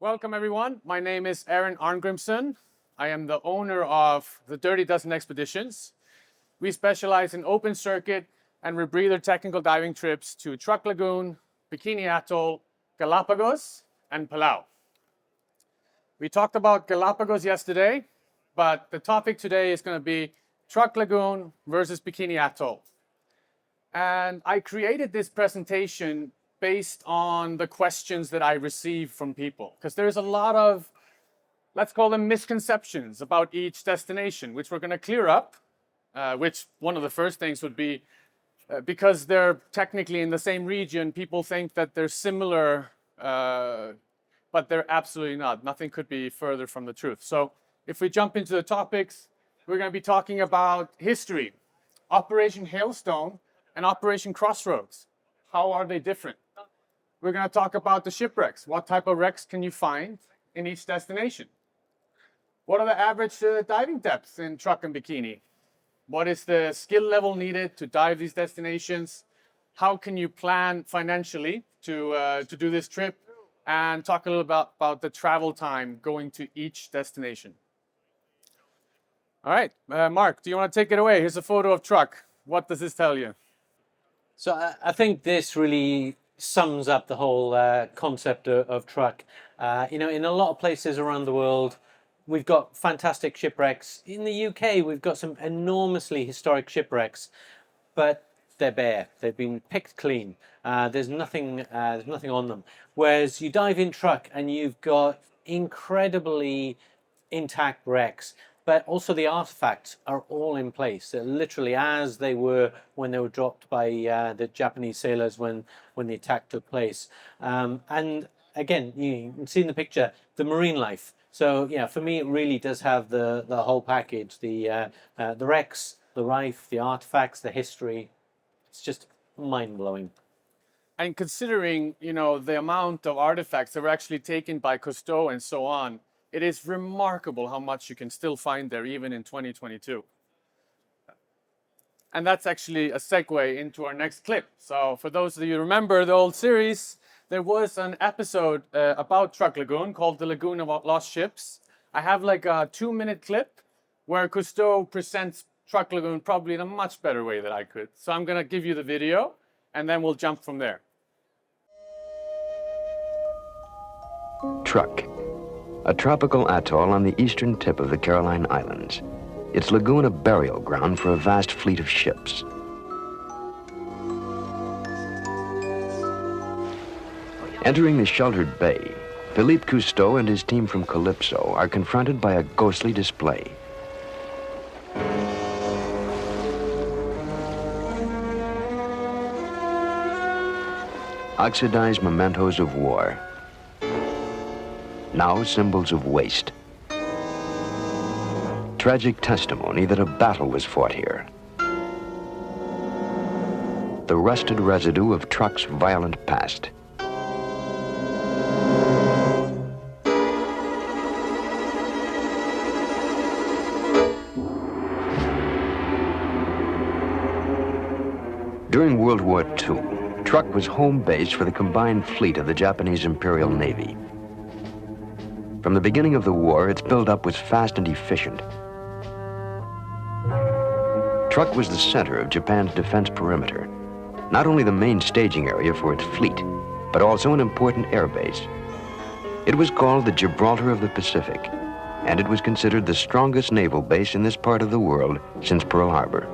Welcome everyone. My name is Aron Arngrimsson. I am the owner of the Dirty Dozen Expeditions. We specialize in open circuit and rebreather technical diving trips to Truk Lagoon, Bikini Atoll, Galapagos, and Palau. We talked about Galapagos yesterday, but the topic today is going to be Truk Lagoon versus Bikini Atoll. And I created this presentation based on the questions that I receive from people, because there's a lot of, let's call them misconceptions about each destination, which we're going to clear up, which one of the first things would be, because they're technically in the same region, people think that they're similar, but they're absolutely not. Nothing could be further from the truth. So if we jump into the topics, we're going to be talking about history, Operation Hailstone and Operation Crossroads. How are they different? We're going to talk about the shipwrecks. What type of wrecks can you find in each destination? What are the average diving depths in Truk and Bikini? What is the skill level needed to dive these destinations? How can you plan financially to do this trip? And talk a little about the travel time going to each destination. All right, Mark, do you want to take it away? Here's a photo of Truk. What does this tell you? So I think this really sums up the whole concept of Truk. In a lot of places around the world, we've got fantastic shipwrecks. In the UK, we've got some enormously historic shipwrecks, but they're bare. They've been picked clean. There's nothing on them. Whereas you dive in Truk and you've got incredibly intact wrecks, but also the artifacts are all in place. They're literally as they were when they were dropped by the Japanese sailors when the attack took place. And again, you can see in the picture the marine life. So yeah, for me, it really does have the whole package: the wrecks, the life, the artifacts, the history. It's just mind-blowing. And considering, the amount of artifacts that were actually taken by Cousteau and so on, it is remarkable how much you can still find there even in 2022. And that's actually a segue into our next clip. So for those of you who remember the old series, there was an episode about Truk Lagoon called The Lagoon of Lost Ships. I have like a 2-minute clip where Cousteau presents Truk Lagoon probably in a much better way than I could. So I'm going to give you the video and then we'll jump from there. Truk, a tropical atoll on the eastern tip of the Caroline Islands. Its lagoon a burial ground for a vast fleet of ships. Entering the sheltered bay, Philippe Cousteau and his team from Calypso are confronted by a ghostly display. Oxidized mementos of war, now symbols of waste. Tragic testimony that a battle was fought here. The rusted residue of Truk's violent past. During World War II, Truk was home base for the combined fleet of the Japanese Imperial Navy. From the beginning of the war, its buildup was fast and efficient. Truk was the center of Japan's defense perimeter, not only the main staging area for its fleet, but also an important air base. It was called the Gibraltar of the Pacific, and it was considered the strongest naval base in this part of the world since Pearl Harbor.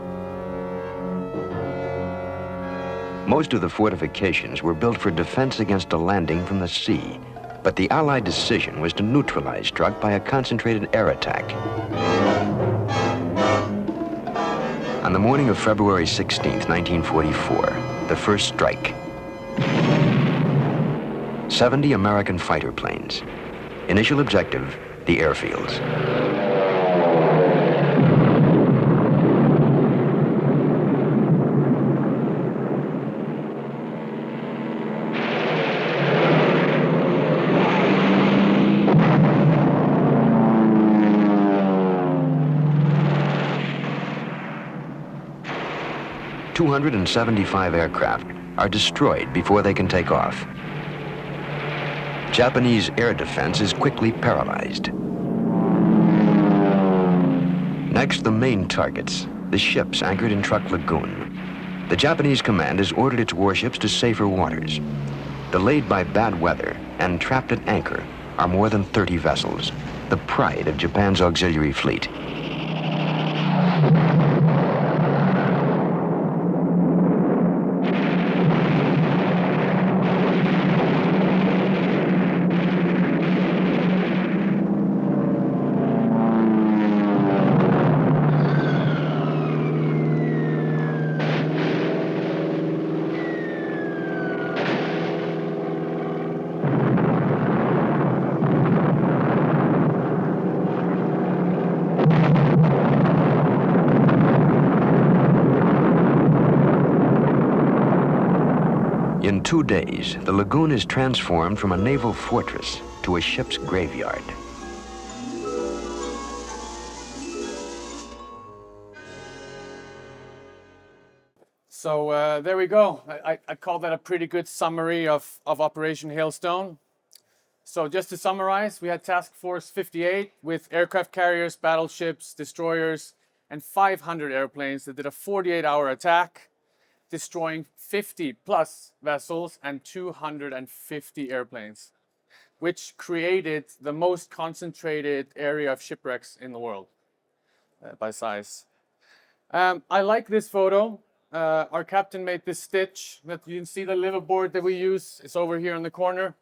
Most of the fortifications were built for defense against a landing from the sea, but the Allied decision was to neutralize Truk by a concentrated air attack. On the morning of February 16, 1944, the first strike. 70 American fighter planes. Initial objective, the airfields. ...275 aircraft are destroyed before they can take off. Japanese air defense is quickly paralyzed. Next, the main targets, the ships anchored in Truk Lagoon. The Japanese command has ordered its warships to safer waters. Delayed by bad weather and trapped at anchor are more than 30 vessels, the pride of Japan's auxiliary fleet. In 2 days, the lagoon is transformed from a naval fortress to a ship's graveyard. So there we go. I call that a pretty good summary of Operation Hailstone. So just to summarize, we had Task Force 58 with aircraft carriers, battleships, destroyers, and 500 airplanes that did a 48-hour attack, destroying 50 plus vessels and 250 airplanes, which created the most concentrated area of shipwrecks in the world by size. I like this photo. Our captain made this stitch that you can see the liveaboard that we use. It's over here in the corner.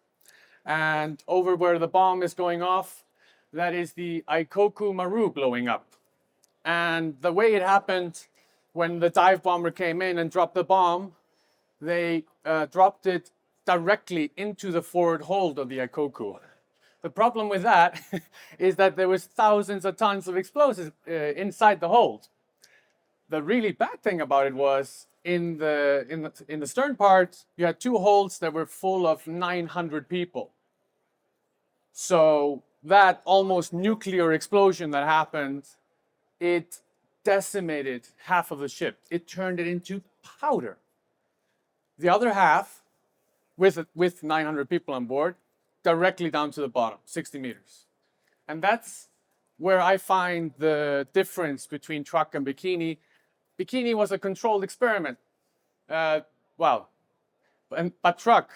And over where the bomb is going off, that is the Ikoku Maru blowing up. And the way it happened, when the dive bomber came in and dropped the bomb, they dropped it directly into the forward hold of the Ikoku. The problem with that is that there was thousands of tons of explosives inside the hold. The really bad thing about it was in the stern part, you had 2 holds that were full of 900 people. So that almost nuclear explosion that happened, it decimated half of the ship. It turned it into powder. The other half, with 900 people on board, directly down to the bottom, 60 meters. And that's where I find the difference between Truk and Bikini. Bikini was a controlled experiment. But Truk,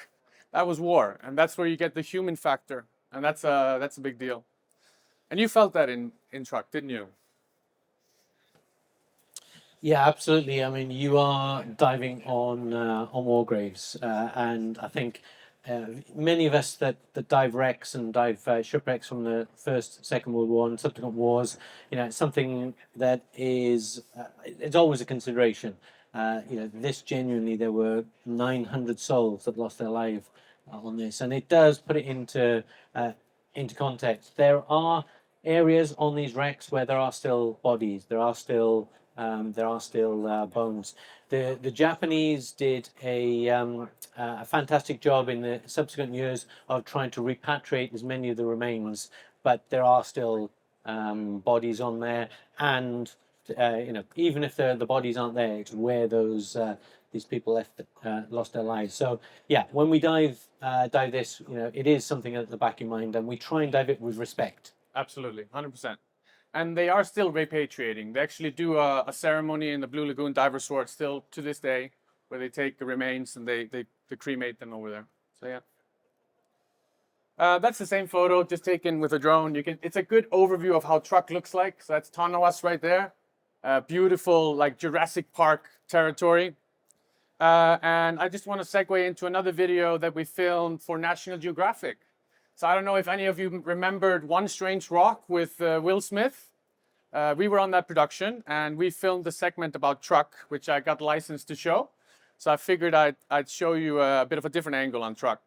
that was war, and that's where you get the human factor, and that's a big deal. And you felt that in Truk, didn't you? Yeah, absolutely. I mean, you are diving on war graves, and I think many of us that dive wrecks and dive shipwrecks from the First, Second World War and subsequent wars, it's something that is it's always a consideration. This genuinely, there were 900 souls that lost their life on this, and it does put it into context. There are areas on these wrecks where there are still bodies. There are still bones. The Japanese did a fantastic job in the subsequent years of trying to repatriate as many of the remains, but there are still bodies on there, and even if the bodies aren't there, it's where these people lost their lives. So yeah, when we dive this, it is something at the back of your mind, and we try and dive it with respect. Absolutely, 100%. And they are still repatriating. They actually do a ceremony in the Blue Lagoon Divers Resort still to this day, where they take the remains and they cremate them over there. So yeah. That's the same photo, just taken with a drone. It's a good overview of how Truk looks like. So that's Tanawas right there. Beautiful, like Jurassic Park territory. And I just want to segue into another video that we filmed for National Geographic. So I don't know if any of you remembered One Strange Rock with Will Smith. We were on that production, and we filmed a segment about Truk, which I got licensed to show. So I figured I'd show you a bit of a different angle on Truk.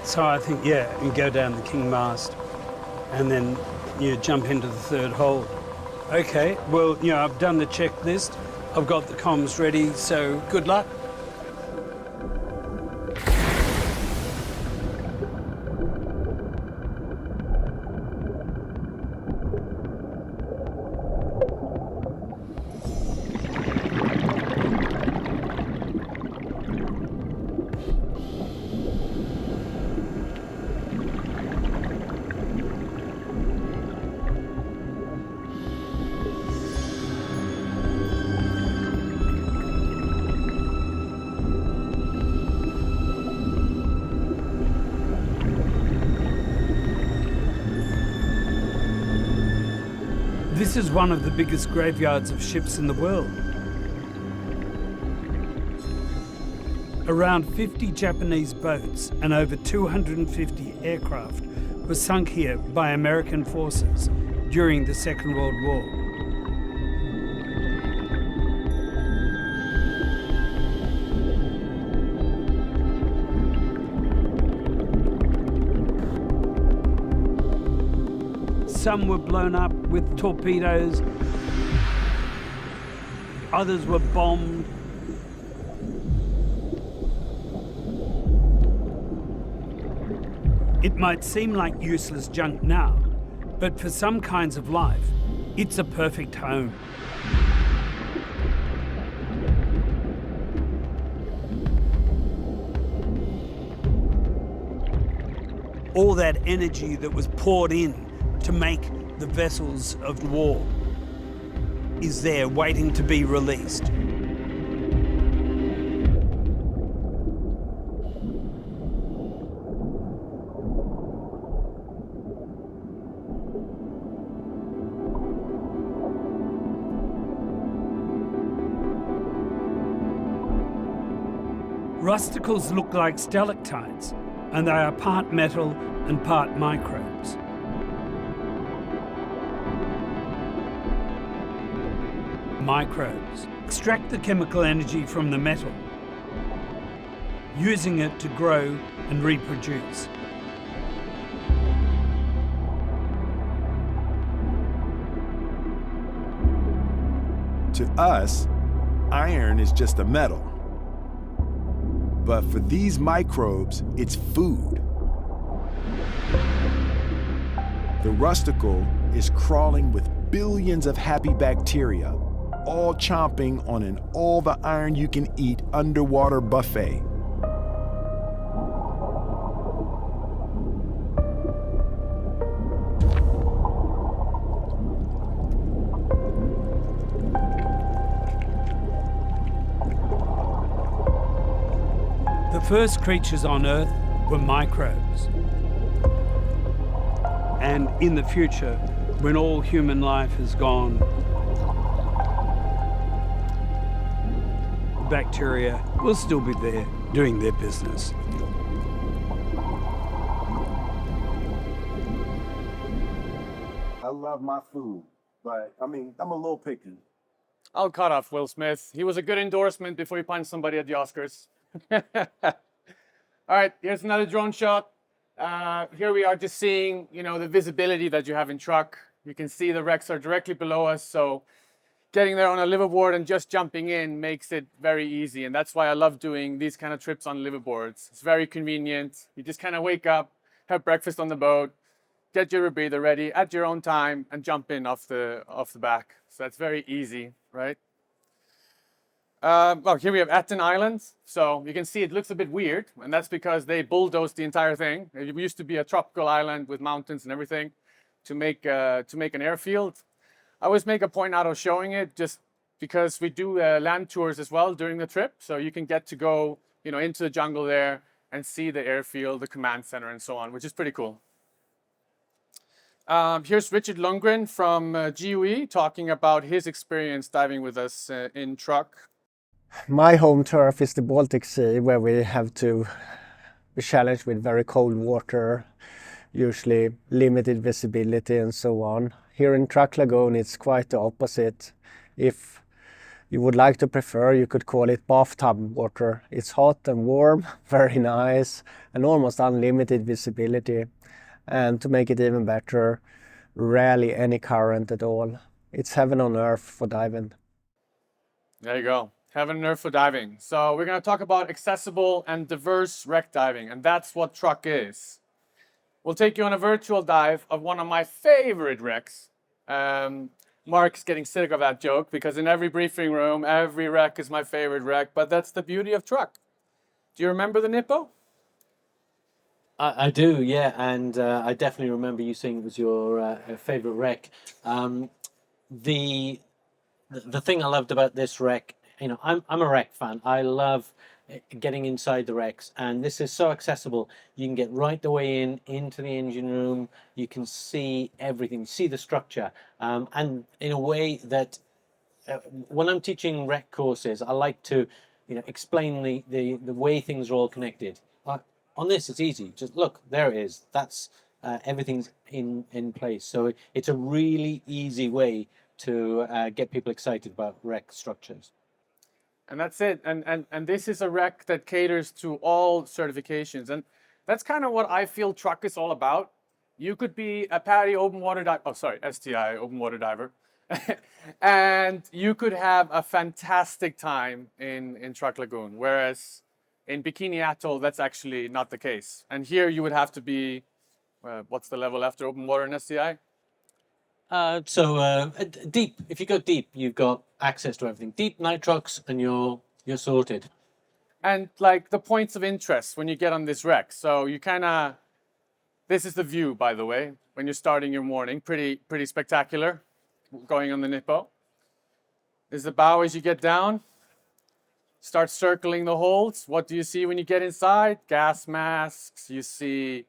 So I think, yeah, you go down the king mast and then you jump into the third hold. Okay, well, I've done the checklist. I've got the comms ready, so good luck. This is one of the biggest graveyards of ships in the world. Around 50 Japanese boats and over 250 aircraft were sunk here by American forces during the Second World War. Some were blown up with torpedoes, others were bombed. It might seem like useless junk now, but for some kinds of life, it's a perfect home. All that energy that was poured in to make the vessels of war is there waiting to be released. Rusticles look like stalactites, and they are part metal and part microbes. Microbes extract the chemical energy from the metal, using it to grow and reproduce. To us, iron is just a metal. But for these microbes, it's food. The rusticle is crawling with billions of happy bacteria, all chomping on an all the iron you can eat underwater buffet. The first creatures on Earth were microbes. And in the future, when all human life is gone, bacteria will still be there doing their business. I love my food, but I'm a little picky. I'll cut off Will Smith. He was a good endorsement before he punched somebody at the Oscars. All right, here's another drone shot. Here we are just seeing, the visibility that you have in Truk. You can see the wrecks are directly below us, so getting there on a liveaboard and just jumping in makes it very easy. And that's why I love doing these kind of trips on liveaboards. It's very convenient. You just kind of wake up, have breakfast on the boat, get your rebreather ready at your own time, and jump in off the back. So that's very easy, right? Well, here we have Aten Island. So you can see it looks a bit weird, and that's because they bulldozed the entire thing. It used to be a tropical island with mountains and everything to make an airfield. I always make a point out of showing it just because we do land tours as well during the trip. So you can get to go, into the jungle there and see the airfield, the command center, and so on, which is pretty cool. Here's Richard Lundgren from GUE talking about his experience diving with us in Truk. My home turf is the Baltic Sea, where we have to be challenged with very cold water, usually limited visibility and so on. Here in Truk Lagoon, it's quite the opposite. If you would like to prefer, you could call it bathtub water. It's hot and warm, very nice, and almost unlimited visibility. And to make it even better, rarely any current at all. It's heaven on earth for diving. There you go. Heaven and earth for diving. So we're going to talk about accessible and diverse wreck diving, and that's what Truk is. We'll take you on a virtual dive of one of my favorite wrecks. Mark's getting sick of that joke because in every briefing room, every wreck is my favorite wreck, but that's the beauty of Truk. Do you remember the Nippo? I do, yeah, and I definitely remember you saying it was your favorite wreck. The thing I loved about this wreck, I'm a wreck fan. I love getting inside the wrecks, and this is so accessible. You can get right the way into the engine room. You can see everything, see the structure, and in a way that when I'm teaching wreck courses, I like to, explain the way things are all connected. On this, it's easy. Just look, there it is. That's everything's in place. So it's a really easy way to get people excited about wreck structures. And that's it. And this is a wreck that caters to all certifications. And that's kind of what I feel Truk is all about. You could be a PADI open water diver, STI open water diver. And you could have a fantastic time in Truk Lagoon. Whereas in Bikini Atoll, that's actually not the case. And here you would have to be, what's the level after open water in STI? Deep. If you go deep, you've got access to everything. Deep nitrox, and you're sorted. And like the points of interest when you get on this wreck. So you kind of, this is the view, by the way, when you're starting your morning. Pretty spectacular, going on the Nippo. This is the bow as you get down. Start circling the holds. What do you see when you get inside? Gas masks. You see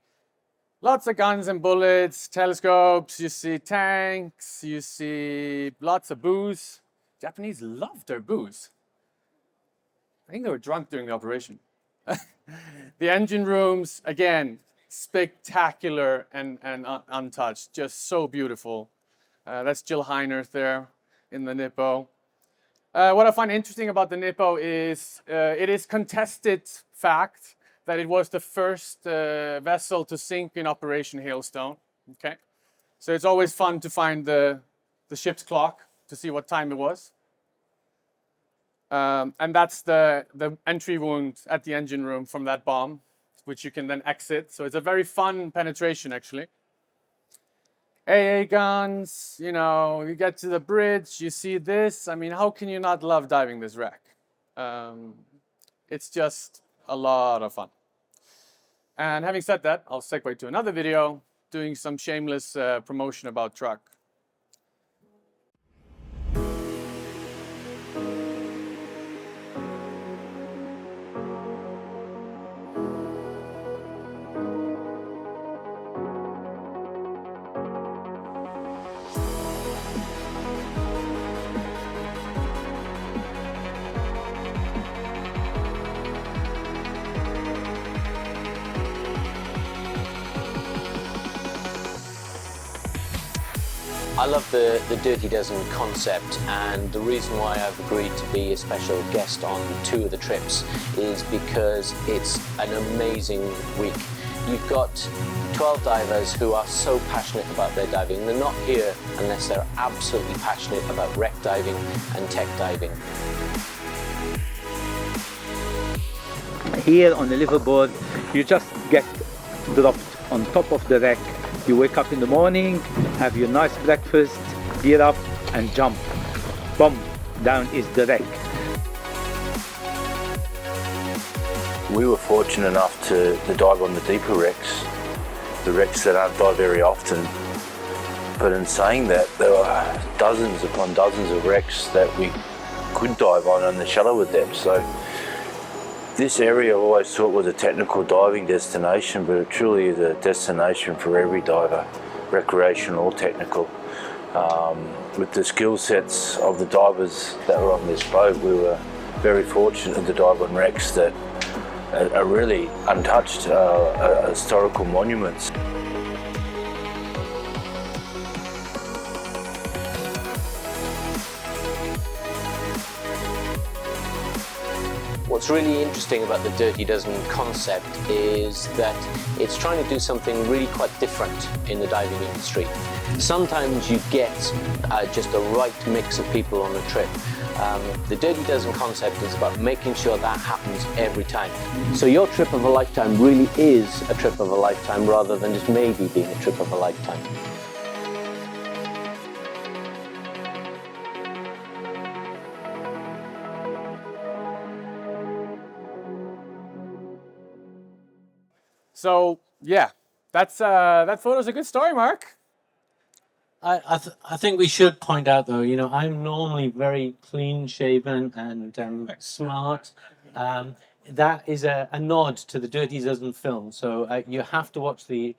lots of guns and bullets, telescopes. You see tanks. You see lots of booze. Japanese love their booze. I think they were drunk during the operation. The engine rooms, again, spectacular and untouched. Just so beautiful. That's Jill Heinerth there in the Nippo. What I find interesting about the Nippo is it is contested fact that it was the first vessel to sink in Operation Hailstone. Okay, so it's always fun to find the ship's clock to see what time it was. And that's the entry wound at the engine room from that bomb, which you can then exit. So it's a very fun penetration, actually. AA guns, you get to the bridge, you see this. I mean, how can you not love diving this wreck? It's just a lot of fun. And having said that, I'll segue to another video doing some shameless promotion about Truk. I love the Dirty Dozen concept, and the reason why I've agreed to be a special guest on 2 of the trips is because it's an amazing week. You've got 12 divers who are so passionate about their diving. They're not here unless they're absolutely passionate about wreck diving and tech diving. Here on the liveaboard, you just get dropped on top of the wreck. You wake up in the morning, have your nice breakfast, gear up and jump. Boom, down is the wreck. We were fortunate enough to dive on the deeper wrecks, the wrecks that aren't dived very often. But in saying that, there were dozens upon dozens of wrecks that we could dive on the shallower depths. So this area I always thought was a technical diving destination, but it truly is a destination for every diver, recreational or technical. With the skill sets of the divers that were on this boat, we were very fortunate to dive on wrecks that are really untouched historical monuments. What's really interesting about the Dirty Dozen concept is that it's trying to do something really quite different in the diving industry. Sometimes you get just the right mix of people on a trip. The Dirty Dozen concept is about making sure that happens every time. So your trip of a lifetime really is a trip of a lifetime rather than just maybe being a trip of a lifetime. So yeah, that photo's a good story, Mark. I think we should point out though, I'm normally very clean shaven and smart. that is a nod to the Dirty Dozen film. So you have to watch the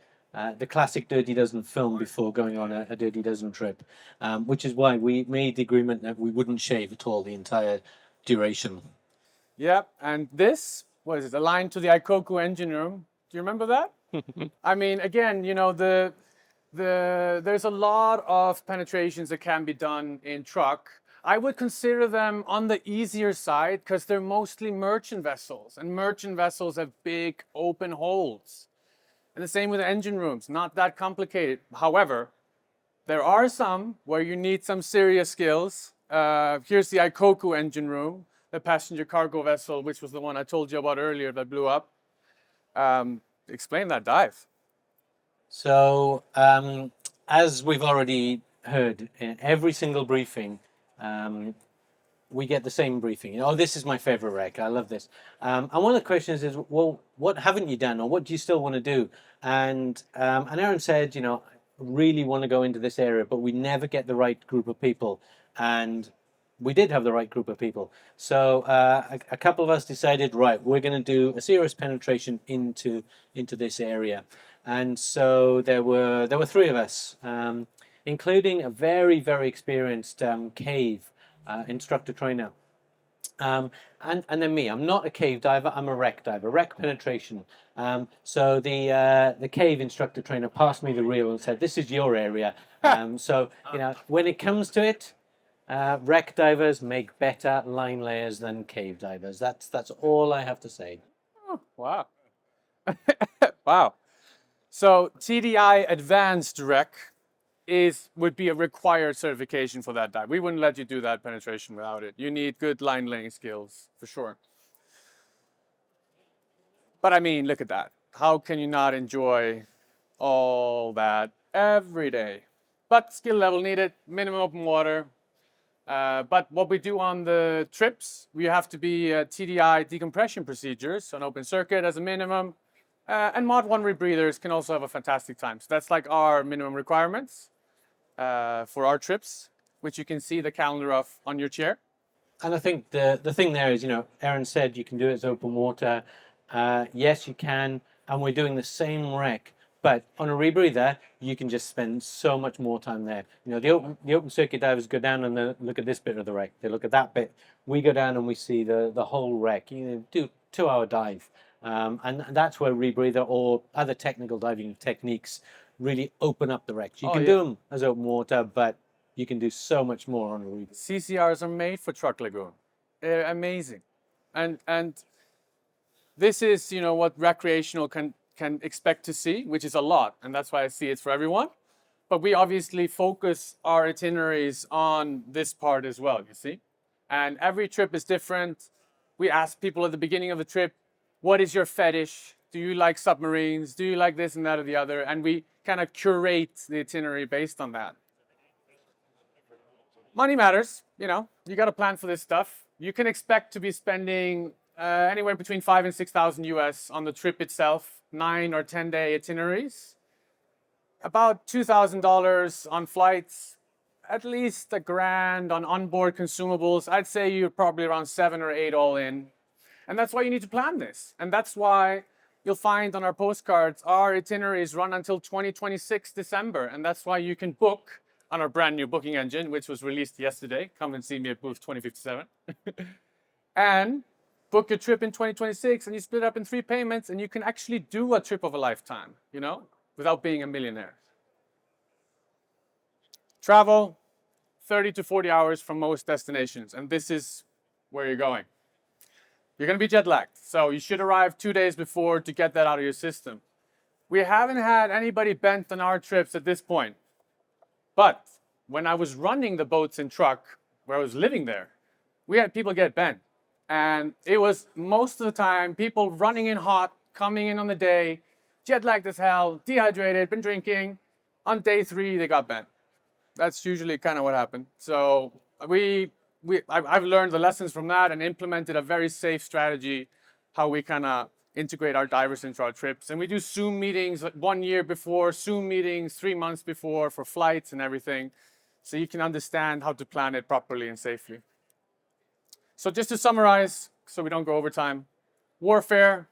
classic Dirty Dozen film before going on a Dirty Dozen trip, which is why we made the agreement that we wouldn't shave at all the entire duration. Yeah, and this was aligned to the Ikoku engine room. Do you remember that? I mean, again, you know, there's a lot of penetrations that can be done in Truk. I would consider them on the easier side because they're mostly merchant vessels, and merchant vessels have big open holds. And the same with the engine rooms, not that complicated. However, there are some where you need some serious skills. Here's the Ikoku engine room, the passenger cargo vessel, which was the one I told you about earlier that blew up. Explain that dive. So, as we've already heard, in every single briefing, we get the same briefing. Oh, this is my favorite wreck. I love this. And one of the questions is, well, what haven't you done, or what do you still want to do? And Aron said, you know, I really want to go into this area, but we never get the right group of people. And we did have the right group of people. So a couple of us decided, right, we're going to do a serious penetration into this area. And so there were three of us, including a very, very experienced cave instructor trainer. And then me. I'm not a cave diver, I'm a wreck diver, wreck penetration. So the cave instructor trainer passed me the reel and said, this is your area. So, you know, when it comes to it, wreck divers make better line layers than cave divers. That's all I have to say. Oh, wow. Wow. So TDI Advanced Rec would be a required certification for that dive. We wouldn't let you do that penetration without it. You need good line laying skills, for sure. But I mean, look at that. How can you not enjoy all that every day? But skill level needed, minimum open water. But what we do on the trips, we have to be TDI decompression procedures on open circuit as a minimum. And Mod 1 rebreathers can also have a fantastic time. So that's like our minimum requirements for our trips, which you can see the calendar of on your chair. And I think the thing there is, you know, Aron said you can do it as open water. Yes, you can. And we're doing the same wreck. But on a rebreather, you can just spend so much more time there. You know, the open circuit divers go down and they look at this bit of the wreck. They look at that bit. We go down and we see the whole wreck. You know, do 2-hour dive. And that's where rebreather or other technical diving techniques really open up the wrecks. You can do them as open water, but you can do so much more on a rebreather. CCRs are made for Truk Lagoon. They're amazing. And this is, you know, what recreational can expect to see, which is a lot. And that's why I see it's for everyone. But we obviously focus our itineraries on this part as well, you see. And every trip is different. We ask people at the beginning of the trip, what is your fetish? Do you like submarines? Do you like this and that or the other? And we kind of curate the itinerary based on that. Money matters, you know, you got to plan for this stuff. You can expect to be spending anywhere between 5,000 and 6,000 US on the trip itself, 9 or 10 day itineraries. About $2,000 on flights, at least $1,000 on onboard consumables. I'd say you're probably around 7 or 8 all in. And that's why you need to plan this. And that's why you'll find on our postcards, our itineraries run until 2026 December. And that's why you can book on our brand new booking engine, which was released yesterday. Come and see me at booth 2057. And book your trip in 2026 and you split it up in 3 payments and you can actually do a trip of a lifetime, you know, without being a millionaire. Travel 30 to 40 hours from most destinations. And this is where you're going. You're going to be jet lagged, so you should arrive 2 days before to get that out of your system. We haven't had anybody bent on our trips at this point. But when I was running the boats in Truk, where I was living there, we had people get bent. And it was most of the time people running in hot, coming in on the day, jet lagged as hell, dehydrated, been drinking. On day 3, they got bent. That's usually kind of what happened. So I've learned the lessons from that and implemented a very safe strategy how we kind of integrate our divers into our trips. And we do Zoom meetings 1 year before, Zoom meetings 3 months before for flights and everything. So you can understand how to plan it properly and safely. So just to summarize, so we don't go over time, warfare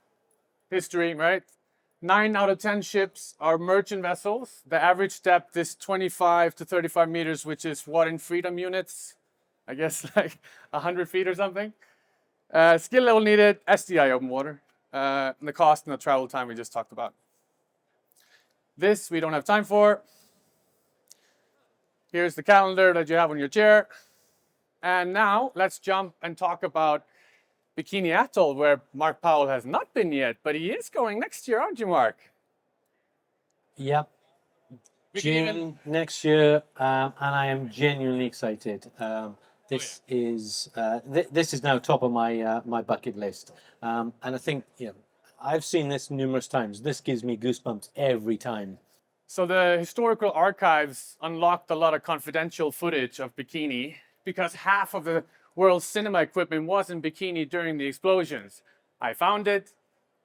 history, right? 9 out of 10 ships are merchant vessels. The average depth is 25 to 35 meters, which is what in freedom units? I guess like 100 feet or something. Skill level needed, SDI open water. The cost and the travel time we just talked about. This we don't have time for. Here's the calendar that you have on your chair. And now let's jump and talk about Bikini Atoll, where Mark Powell has not been yet, but he is going next year, aren't you, Mark? Yep. June next year, and I am genuinely excited. This is now top of my my bucket list, and I think I've seen this numerous times. This gives me goosebumps every time. So the historical archives unlocked a lot of confidential footage of Bikini because half of the world's cinema equipment was in Bikini during the explosions. I found it,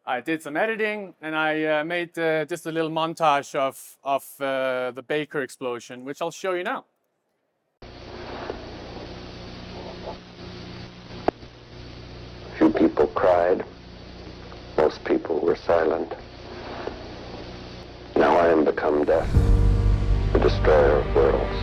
I did some editing, and I made just a little montage of the Baker explosion, which I'll show you now. Few people cried. Most people were silent. Now I am become death, the destroyer of worlds.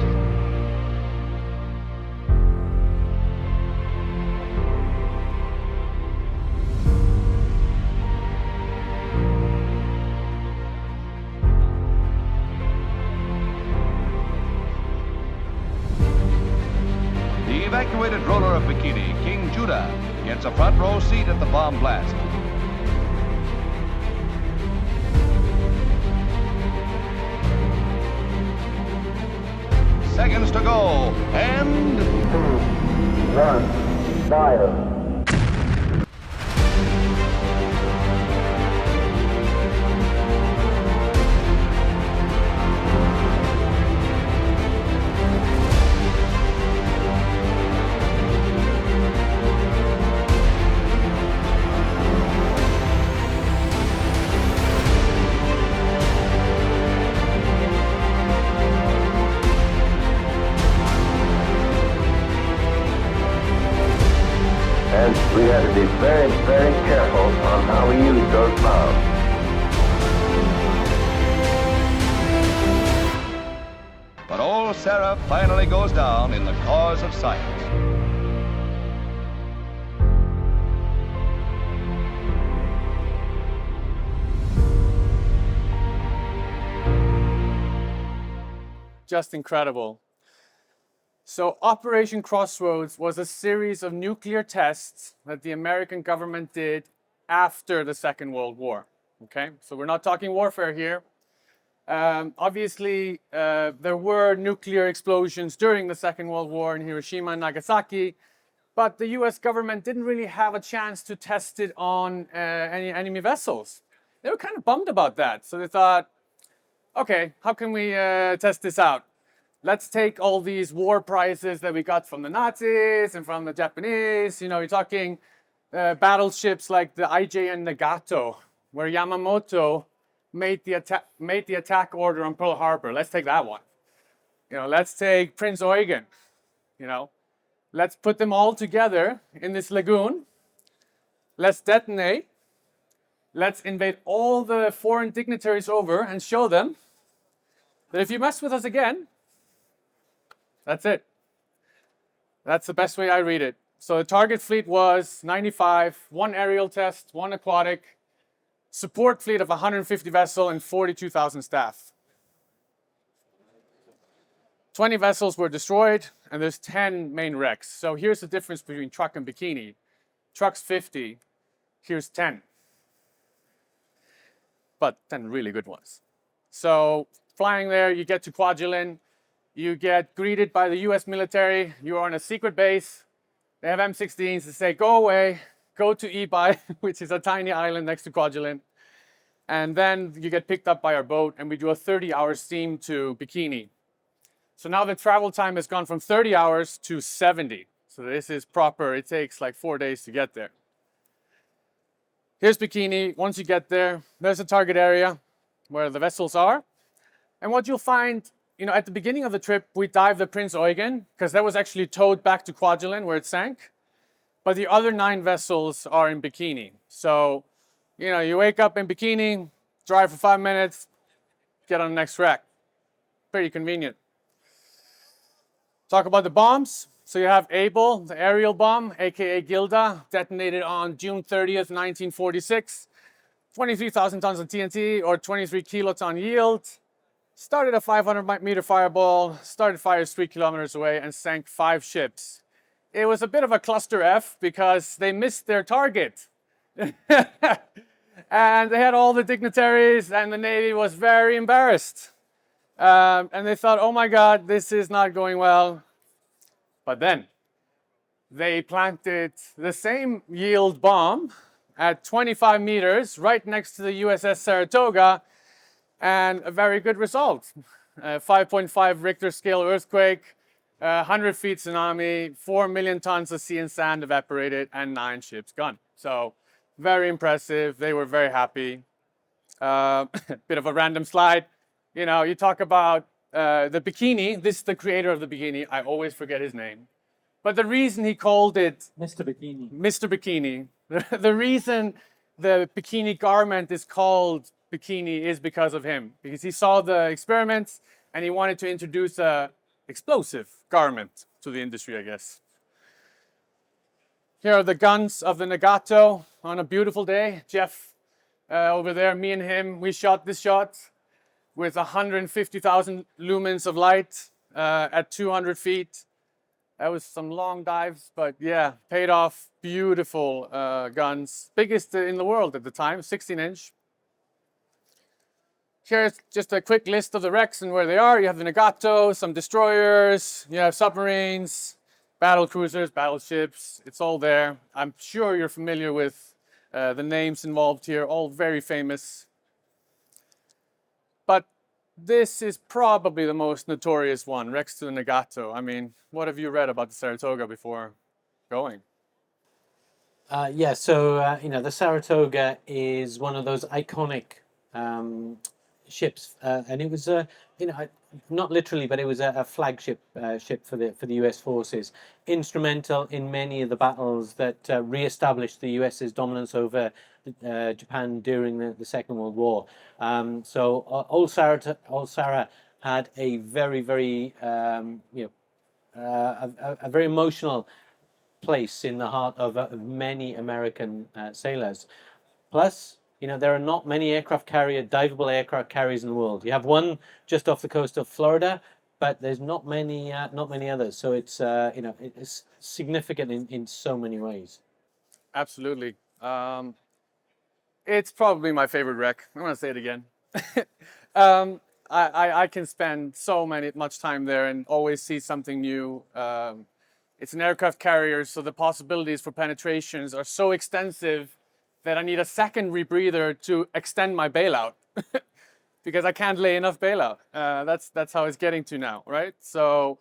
The evacuated ruler of Bikini, King Judah, gets a front row seat at the bomb blast. Seconds to go, and... 2, 1, fire. And we had to be very, very careful on how we use those bombs. But old Sarah finally goes down in the cause of science. Just incredible. So Operation Crossroads was a series of nuclear tests that the American government did after the Second World War. Okay, so we're not talking warfare here. Obviously, there were nuclear explosions during the Second World War in Hiroshima and Nagasaki, but the US government didn't really have a chance to test it on any enemy vessels. They were kind of bummed about that. So they thought, okay, how can we test this out? Let's take all these war prizes that we got from the Nazis and from the Japanese. You're talking battleships like the IJN Nagato, where Yamamoto made the attack order on Pearl Harbor. Let's take that one. Let's take Prince Eugen. Let's put them all together in this lagoon. Let's detonate. Let's invade all the foreign dignitaries over and show them that if you mess with us again, that's it. That's the best way I read it. So the target fleet was 95, 1 aerial test, 1 aquatic, support fleet of 150 vessels and 42,000 staff. 20 vessels were destroyed, and there's 10 main wrecks. So here's the difference between Truk and Bikini. Truk's 50, here's 10. But 10 really good ones. So flying there, you get to Kwajalein. You get greeted by the US military. You're on a secret base. They have M16s to say, go away, go to Ibai, which is a tiny island next to Kwajalein. And then you get picked up by our boat, and we do a 30-hour steam to Bikini. So now the travel time has gone from 30 hours to 70. So this is proper. It takes like 4 days to get there. Here's Bikini. Once you get there, there's a target area where the vessels are. And what you'll find, at the beginning of the trip, we dived the Prince Eugen, because that was actually towed back to Kwajalein where it sank. but the other 9 vessels are in Bikini. So, you know, you wake up in Bikini, drive for 5 minutes, get on the next wreck. Pretty convenient. Talk about the bombs. So you have Able, the aerial bomb, aka Gilda, detonated on June 30th, 1946. 23,000 tons of TNT or 23 kiloton yield. Started a 500-meter fireball, started fires 3 kilometers away, and sank 5 ships. It was a bit of a cluster F because they missed their target. And they had all the dignitaries, and the Navy was very embarrassed. And they thought, oh my God, this is not going well. But then they planted the same yield bomb at 25 meters right next to the USS Saratoga, and a very good result. 5.5 Richter scale earthquake, 100 feet tsunami, 4 million tons of sea and sand evaporated, and 9 ships gone. So very impressive. They were very happy. Bit of a random slide. You know, you talk about the Bikini. This is the creator of the Bikini. I always forget his name. But the reason he called it Mr. Bikini. Mr. Bikini, the reason the bikini garment is called Bikini is because of him. Because he saw the experiments and he wanted to introduce a explosive garment to the industry, I guess. Here are the guns of the Nagato on a beautiful day. Jeff over there, me and him, we shot this shot with 150,000 lumens of light at 200 feet. That was some long dives, but yeah, paid off. Beautiful guns. Biggest in the world at the time, 16-inch. Here's just a quick list of the wrecks and where they are. You have the Nagato, some destroyers, you have submarines, battle cruisers, battleships. It's all there. I'm sure you're familiar with the names involved here, all very famous. But this is probably the most notorious one, wrecks to the Nagato. I mean, what have you read about the Saratoga before going? Yeah, so you know, the Saratoga is one of those iconic ships, and it was you know, not literally, but it was a flagship ship for the U.S. forces, instrumental in many of the battles that re-established the U.S.'s dominance over Japan during the Second World War. So Old Sarah had a very, very you know, a very emotional place in the heart of many American sailors. Plus, you know, there are not many diveable aircraft carriers in the world. You have one just off the coast of Florida, but there's not many others. So it's you know, it's significant in so many ways. Absolutely. It's probably my favorite wreck. I'm gonna say it again. I can spend much time there and always see something new. It's an aircraft carrier, so the possibilities for penetrations are so extensive that I need a second rebreather to extend my bailout because I can't lay enough bailout. That's how it's getting to now, right? So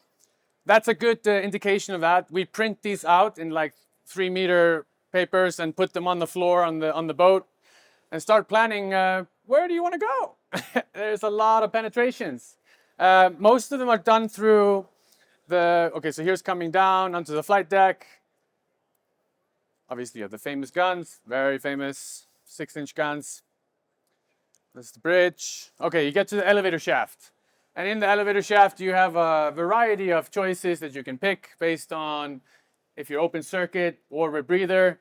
that's a good indication of that. We print these out in like 3-meter papers and put them on the floor on the boat and start planning where do you want to go? There's a lot of penetrations. Most of them are done through okay, so here's coming down onto the flight deck. Obviously, you have the famous guns, very famous 6-inch guns. This is the bridge. Okay, you get to the elevator shaft. And in the elevator shaft, you have a variety of choices that you can pick based on if you're open circuit or rebreather.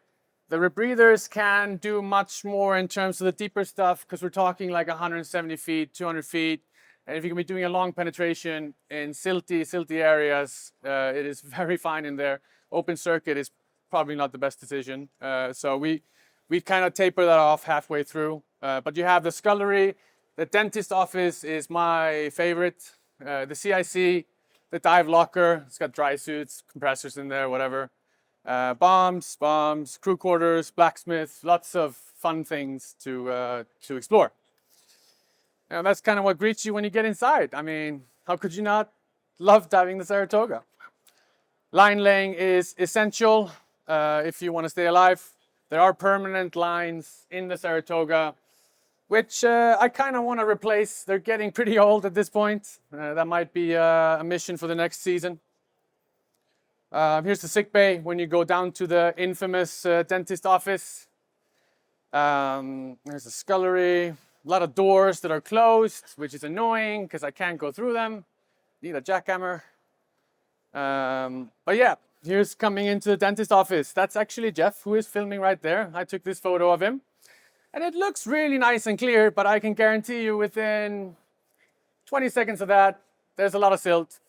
The rebreathers can do much more in terms of the deeper stuff because we're talking like 170 feet, 200 feet. And if you can be doing a long penetration in silty areas, it is very fine in there. Open circuit is probably not the best decision. So we kind of taper that off halfway through. But you have the scullery. The dentist office is my favorite. The CIC, the dive locker. It's got dry suits, compressors in there, whatever. Bombs, crew quarters, blacksmith. Lots of fun things to explore. And that's kind of what greets you when you get inside. I mean, how could you not love diving the Saratoga? Line laying is essential if you want to stay alive. There are permanent lines in the Saratoga, which I kind of want to replace. They're getting pretty old at this point. That might be a mission for the next season. Here's the sick bay when you go down to the infamous dentist office. There's a scullery, a lot of doors that are closed, which is annoying because I can't go through them. Need a jackhammer. But yeah, here's coming into the dentist office. That's actually Jeff, who is filming right there. I took this photo of him. And it looks really nice and clear, but I can guarantee you within 20 seconds of that, there's a lot of silt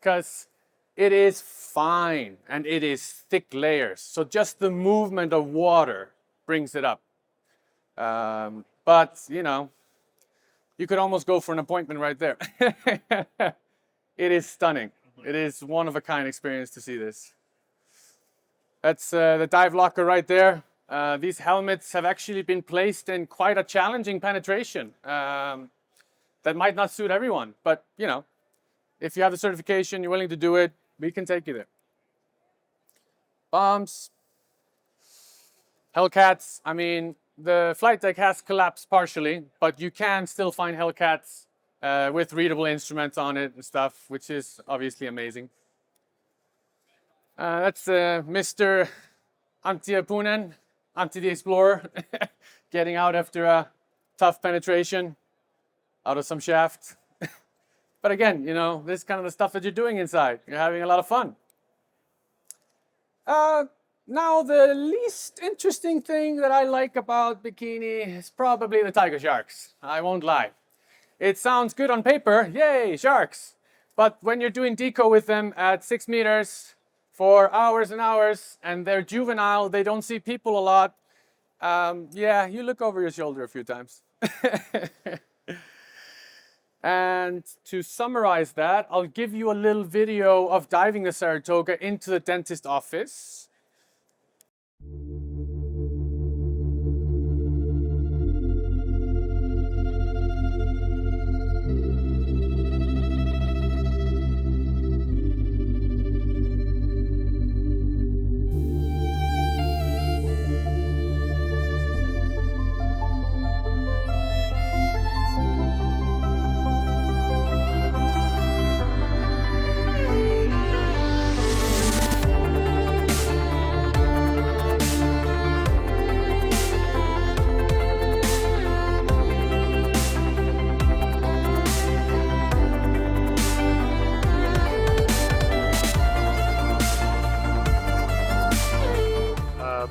because it is fine and it is thick layers. So just the movement of water brings it up. But, you know, you could almost go for an appointment right there. It is stunning. It is one of a kind experience to see this. That's the dive locker right there. These helmets have actually been placed in quite a challenging penetration that might not suit everyone. But, you know, if you have the certification, you're willing to do it, we can take you there. Bombs. Hellcats. I mean, the flight deck has collapsed partially, but you can still find Hellcats with readable instruments on it and stuff, which is obviously amazing. That's Mr. Antti Apunen, Antti the Explorer, getting out after a tough penetration out of some shaft. But again, you know, this is kind of the stuff that you're doing inside. You're having a lot of fun. Now, the least interesting thing that I like about Bikini is probably the tiger sharks. I won't lie. It sounds good on paper, yay, sharks. But when you're doing deco with them at 6 meters for hours and hours, and they're juvenile, they don't see people a lot, yeah, you look over your shoulder a few times. And to summarize that, I'll give you a little video of diving the Saratoga into the dentist office.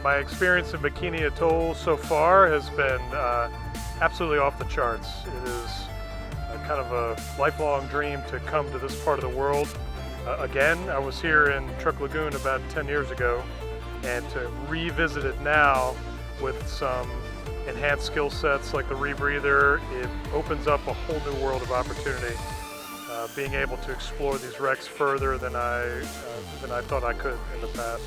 My experience in Bikini Atoll so far has been absolutely off the charts. It is kind of a lifelong dream to come to this part of the world. Again, I was here in Truk Lagoon about 10 years ago, and to revisit it now with some enhanced skill sets like the rebreather, it opens up a whole new world of opportunity. Being able to explore these wrecks further than I thought I could in the past.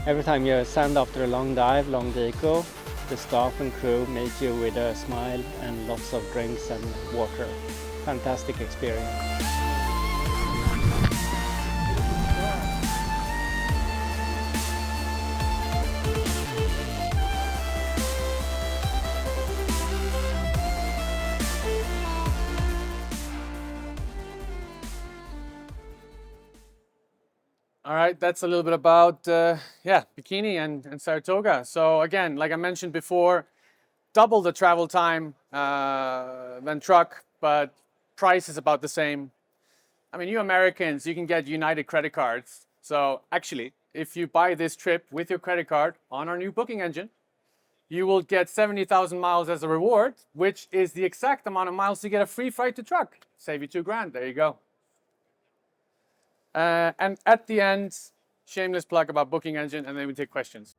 Every time you stand after a long dive, long deco, the staff and crew meet you with a smile and lots of drinks and water. Fantastic experience. All right, that's a little bit about Bikini and Saratoga. So again, like I mentioned before, double the travel time than Truk, but price is about the same. I mean, you Americans, you can get United credit cards. So actually, if you buy this trip with your credit card on our new booking engine, you will get 70,000 miles as a reward, which is the exact amount of miles to get a free flight to Truk. Save you $2,000. There you go. And at the end, shameless plug about booking engine, and then we take questions.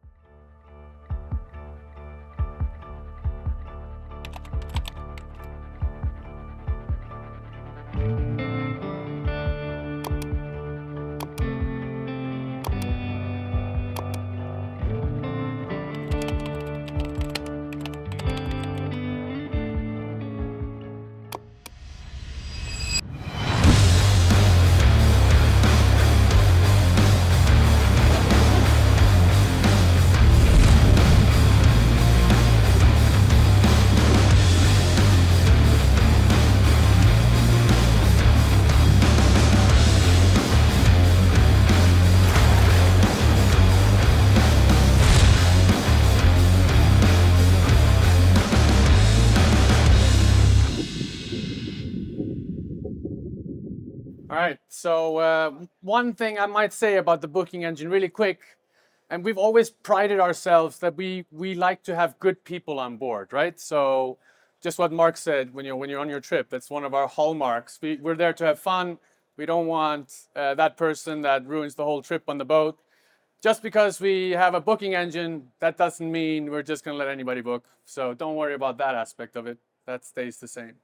All right, so one thing I might say about the booking engine really quick, and we've always prided ourselves that we like to have good people on board, right? So just what Mark said, when you're on your trip, that's one of our hallmarks. We're there to have fun. We don't want that person that ruins the whole trip on the boat. Just because we have a booking engine, that doesn't mean we're just gonna let anybody book. So don't worry about that aspect of it. That stays the same.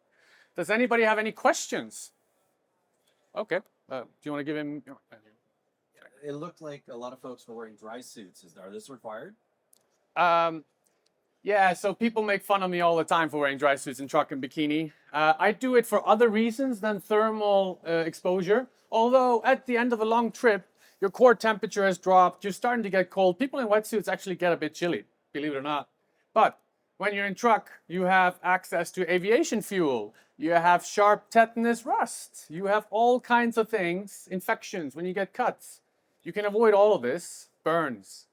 Does anybody have any questions? Okay, do you want to give him? It looked like a lot of folks were wearing dry suits. Are this required? Yeah, so people make fun of me all the time for wearing dry suits in Truk and Bikini. I do it for other reasons than thermal exposure. Although at the end of a long trip, your core temperature has dropped, you're starting to get cold. People in wetsuits actually get a bit chilly, believe it or not. But when you're in Truk, you have access to aviation fuel. You have sharp tetanus rust. You have all kinds of things, infections when you get cuts. You can avoid all of this, burns,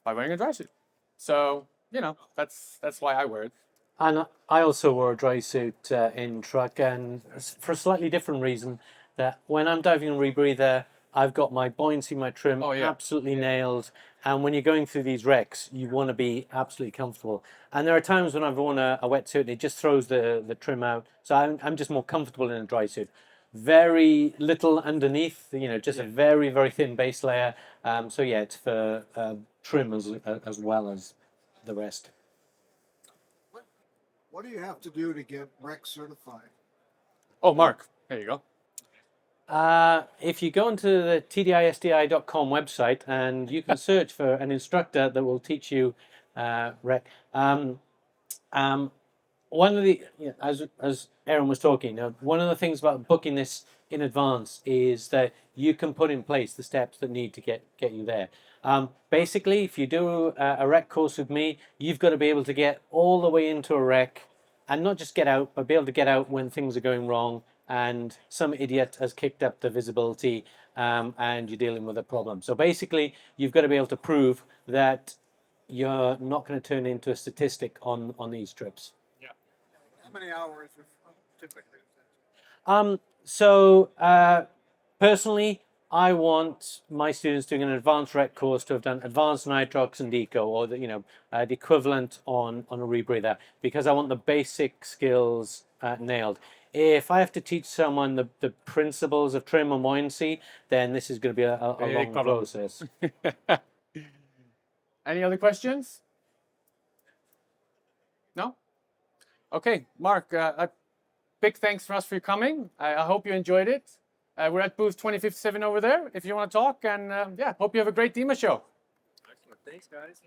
by wearing a dry suit. So, you know, that's why I wear it. And I also wore a dry suit in Truk, and for a slightly different reason, that when I'm diving in rebreather, I've got my buoyancy, my trim absolutely nailed. And when you're going through these wrecks, you want to be absolutely comfortable. And there are times when I've worn a wetsuit and it just throws the trim out. So I'm just more comfortable in a dry suit. Very little underneath, you know, just a very, very thin base layer. So yeah, it's for trim as well as the rest. What do you have to do to get wreck certified? Oh, Mark, there you go. If you go onto the tdisdi.com website and you can search for an instructor that will teach you rec. One of the, as Aron was talking, one of the things about booking this in advance is that you can put in place the steps that need to get you there. Basically, if you do a rec course with me, you've got to be able to get all the way into a rec and not just get out, but be able to get out when things are going wrong and some idiot has kicked up the visibility and you're dealing with a problem. So basically, you've got to be able to prove that you're not going to turn into a statistic on these trips. Yeah. How many hours typically? Personally, I want my students doing an advanced rec course to have done advanced nitrox and deco, or the equivalent on a rebreather, because I want the basic skills nailed. If I have to teach someone the principles of trim and buoyancy, then this is going to be a long process. Any other questions? No? Okay, Mark, a big thanks for us for coming. I hope you enjoyed it. We're at booth 2057 over there if you want to talk, and yeah, hope you have a great DEMA show. Excellent. Thanks, guys.